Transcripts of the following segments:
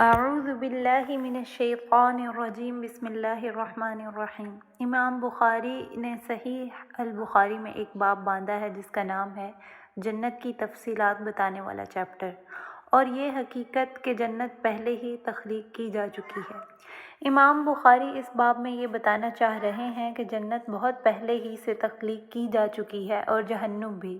اعوذ باللہ من الشیطان الرجیم بسم اللہ الرحمن الرحیم۔ امام بخاری نے صحیح البخاری میں ایک باب باندھا ہے جس کا نام ہے جنت کی تفصیلات بتانے والا چیپٹر، اور یہ حقیقت کہ جنت پہلے ہی تخلیق کی جا چکی ہے۔ امام بخاری اس باب میں یہ بتانا چاہ رہے ہیں کہ جنت بہت پہلے ہی سے تخلیق کی جا چکی ہے اور جہنم بھی،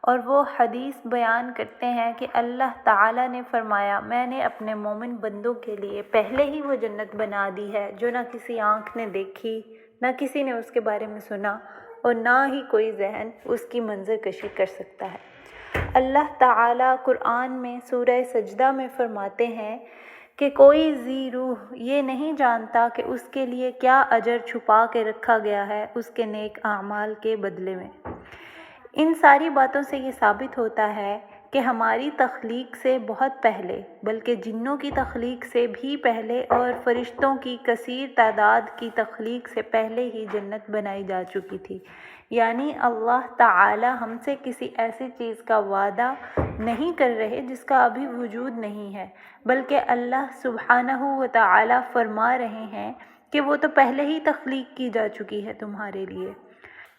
اور وہ حدیث بیان کرتے ہیں کہ اللہ تعالیٰ نے فرمایا میں نے اپنے مومن بندوں کے لیے پہلے ہی وہ جنت بنا دی ہے جو نہ کسی آنکھ نے دیکھی، نہ کسی نے اس کے بارے میں سنا، اور نہ ہی کوئی ذہن اس کی منظر کشی کر سکتا ہے۔ اللہ تعالیٰ قرآن میں سورہ سجدہ میں فرماتے ہیں کہ کوئی ذی روح یہ نہیں جانتا کہ اس کے لیے کیا اجر چھپا کے رکھا گیا ہے اس کے نیک اعمال کے بدلے میں۔ ان ساری باتوں سے یہ ثابت ہوتا ہے کہ ہماری تخلیق سے بہت پہلے، بلکہ جنوں کی تخلیق سے بھی پہلے اور فرشتوں کی کثیر تعداد کی تخلیق سے پہلے ہی جنت بنائی جا چکی تھی۔ یعنی اللہ تعالی ہم سے کسی ایسی چیز کا وعدہ نہیں کر رہے جس کا ابھی وجود نہیں ہے، بلکہ اللہ سبحانہ و تعالی فرما رہے ہیں کہ وہ تو پہلے ہی تخلیق کی جا چکی ہے تمہارے لیے۔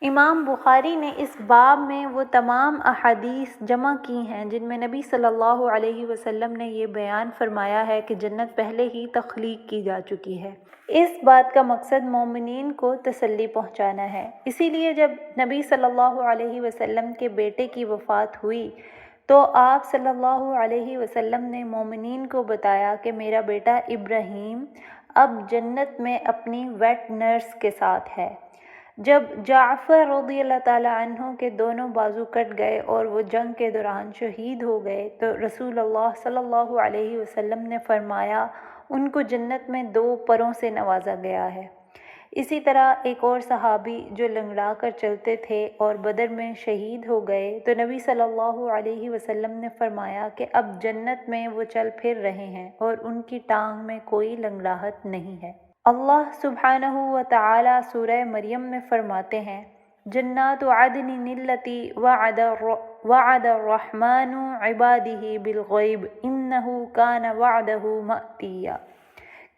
امام بخاری نے اس باب میں وہ تمام احادیث جمع کی ہیں جن میں نبی صلی اللہ علیہ وسلم نے یہ بیان فرمایا ہے کہ جنت پہلے ہی تخلیق کی جا چکی ہے۔ اس بات کا مقصد مومنین کو تسلی پہنچانا ہے۔ اسی لیے جب نبی صلی اللہ علیہ وسلم کے بیٹے کی وفات ہوئی تو آپ صلی اللہ علیہ وسلم نے مومنین کو بتایا کہ میرا بیٹا ابراہیم اب جنت میں اپنی ویٹ نرس کے ساتھ ہے۔ جب جعفر رضی اللہ تعالیٰ عنہ کے دونوں بازو کٹ گئے اور وہ جنگ کے دوران شہید ہو گئے تو رسول اللہ صلی اللہ علیہ وسلم نے فرمایا ان کو جنت میں 2 پروں سے نوازا گیا ہے۔ اسی طرح ایک اور صحابی جو لنگڑا کر چلتے تھے اور بدر میں شہید ہو گئے تو نبی صلی اللہ علیہ وسلم نے فرمایا کہ اب جنت میں وہ چل پھر رہے ہیں اور ان کی ٹانگ میں کوئی لنگڑاہٹ نہیں ہے۔ اللہ سبحانہ و تعالی سورہ مریم میں فرماتے ہیں جنات عدن التی وعد الرحمن عبادہ بالغیب انہ کان وعدہ مأتیا،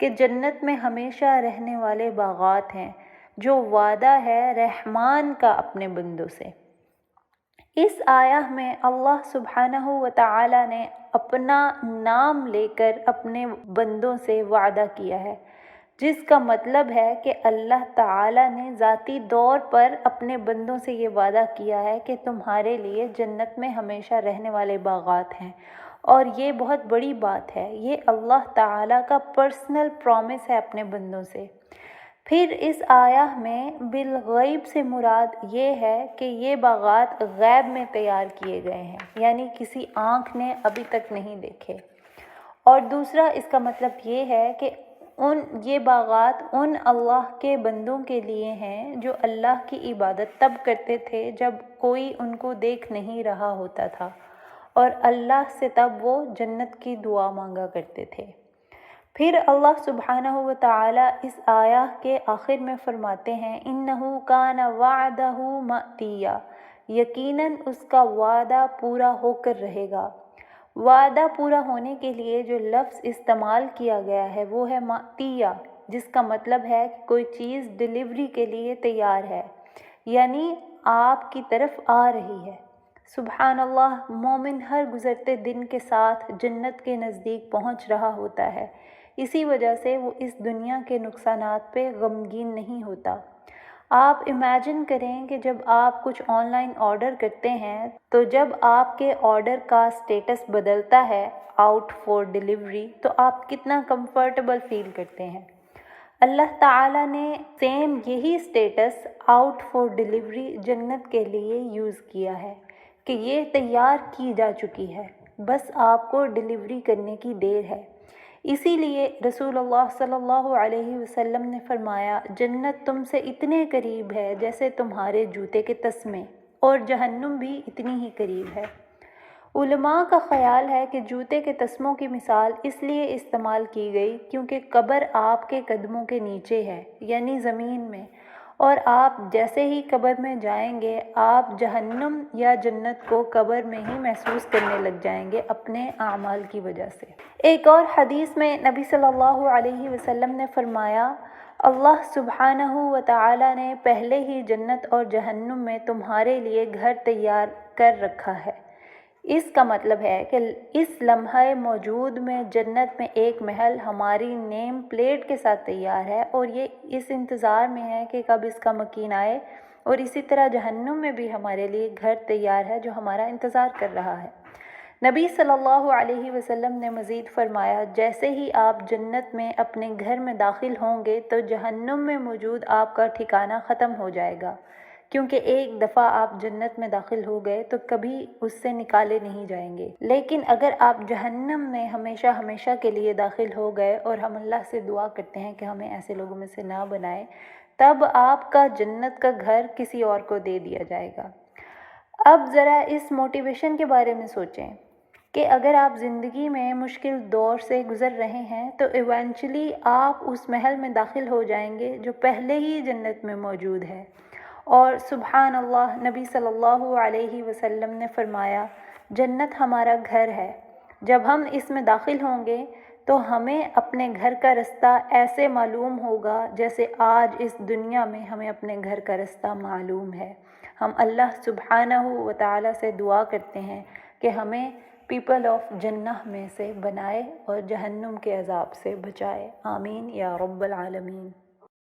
کہ جنت میں ہمیشہ رہنے والے باغات ہیں جو وعدہ ہے رحمان کا اپنے بندوں سے۔ اس آیہ میں اللہ سبحانہ و تعالی نے اپنا نام لے کر اپنے بندوں سے وعدہ کیا ہے، جس کا مطلب ہے کہ اللہ تعالیٰ نے ذاتی طور پر اپنے بندوں سے یہ وعدہ کیا ہے کہ تمہارے لیے جنت میں ہمیشہ رہنے والے باغات ہیں، اور یہ بہت بڑی بات ہے، یہ اللہ تعالیٰ کا پرسنل پرومس ہے اپنے بندوں سے۔ پھر اس آیہ میں بالغیب سے مراد یہ ہے کہ یہ باغات غیب میں تیار کیے گئے ہیں، یعنی کسی آنکھ نے ابھی تک نہیں دیکھے۔ اور دوسرا اس کا مطلب یہ ہے کہ یہ باغات ان اللہ کے بندوں کے لیے ہیں جو اللہ کی عبادت تب کرتے تھے جب کوئی ان کو دیکھ نہیں رہا ہوتا تھا، اور اللہ سے تب وہ جنت کی دعا مانگا کرتے تھے۔ پھر اللہ سبحانہ و تعالی اس آیہ کے آخر میں فرماتے ہیں انہ کان وعدہ مأتیا، یقیناً اس کا وعدہ پورا ہو کر رہے گا۔ وعدہ پورا ہونے کے لیے جو لفظ استعمال کیا گیا ہے وہ ہے مأتیہ، جس کا مطلب ہے کہ کوئی چیز ڈیلیوری کے لیے تیار ہے، یعنی آپ کی طرف آ رہی ہے۔ سبحان اللہ، مومن ہر گزرتے دن کے ساتھ جنت کے نزدیک پہنچ رہا ہوتا ہے، اسی وجہ سے وہ اس دنیا کے نقصانات پہ غمگین نہیں ہوتا۔ آپ امیجن کریں کہ جب آپ کچھ آن لائن آرڈر کرتے ہیں تو جب آپ کے آرڈر کا سٹیٹس بدلتا ہے آؤٹ فور ڈیلیوری تو آپ کتنا کمفرٹیبل فیل کرتے ہیں۔ اللہ تعالیٰ نے سیم یہی سٹیٹس آؤٹ فور ڈیلیوری جنت کے لیے یوز کیا ہے کہ یہ تیار کی جا چکی ہے، بس آپ کو ڈیلیوری کرنے کی دیر ہے۔ اسی لیے رسول اللہ صلی اللہ علیہ وسلم نے فرمایا جنت تم سے اتنے قریب ہے جیسے تمہارے جوتے کے تسمے، اور جہنم بھی اتنی ہی قریب ہے۔ علماء کا خیال ہے کہ جوتے کے تسموں کی مثال اس لیے استعمال کی گئی کیونکہ قبر آپ کے قدموں کے نیچے ہے، یعنی زمین میں، اور آپ جیسے ہی قبر میں جائیں گے آپ جہنم یا جنت کو قبر میں ہی محسوس کرنے لگ جائیں گے اپنے اعمال کی وجہ سے۔ ایک اور حدیث میں نبی صلی اللہ علیہ وسلم نے فرمایا، اللہ سبحانہ و تعالی نے پہلے ہی جنت اور جہنم میں تمہارے لیے گھر تیار کر رکھا ہے۔ اس کا مطلب ہے کہ اس لمحہ موجود میں جنت میں ایک محل ہماری نیم پلیٹ کے ساتھ تیار ہے اور یہ اس انتظار میں ہے کہ کب اس کا مکین آئے، اور اسی طرح جہنم میں بھی ہمارے لیے گھر تیار ہے جو ہمارا انتظار کر رہا ہے۔ نبی صلی اللہ علیہ وسلم نے مزید فرمایا، جیسے ہی آپ جنت میں اپنے گھر میں داخل ہوں گے تو جہنم میں موجود آپ کا ٹھکانہ ختم ہو جائے گا، کیونکہ ایک دفعہ آپ جنت میں داخل ہو گئے تو کبھی اس سے نکالے نہیں جائیں گے۔ لیکن اگر آپ جہنم میں ہمیشہ ہمیشہ کے لیے داخل ہو گئے، اور ہم اللہ سے دعا کرتے ہیں کہ ہمیں ایسے لوگوں میں سے نہ بنائے، تب آپ کا جنت کا گھر کسی اور کو دے دیا جائے گا۔ اب ذرا اس موٹیویشن کے بارے میں سوچیں کہ اگر آپ زندگی میں مشکل دور سے گزر رہے ہیں تو ایونچولی آپ اس محل میں داخل ہو جائیں گے جو پہلے ہی جنت میں موجود ہے۔ اور سبحان اللہ، نبی صلی اللہ علیہ وسلم نے فرمایا، جنت ہمارا گھر ہے۔ جب ہم اس میں داخل ہوں گے تو ہمیں اپنے گھر کا رستہ ایسے معلوم ہوگا جیسے آج اس دنیا میں ہمیں اپنے گھر کا رستہ معلوم ہے۔ ہم اللہ سبحانہ و تعالی سے دعا کرتے ہیں کہ ہمیں پیپل آف جنہ میں سے بنائے اور جہنم کے عذاب سے بچائے۔ آمین یا رب العالمین۔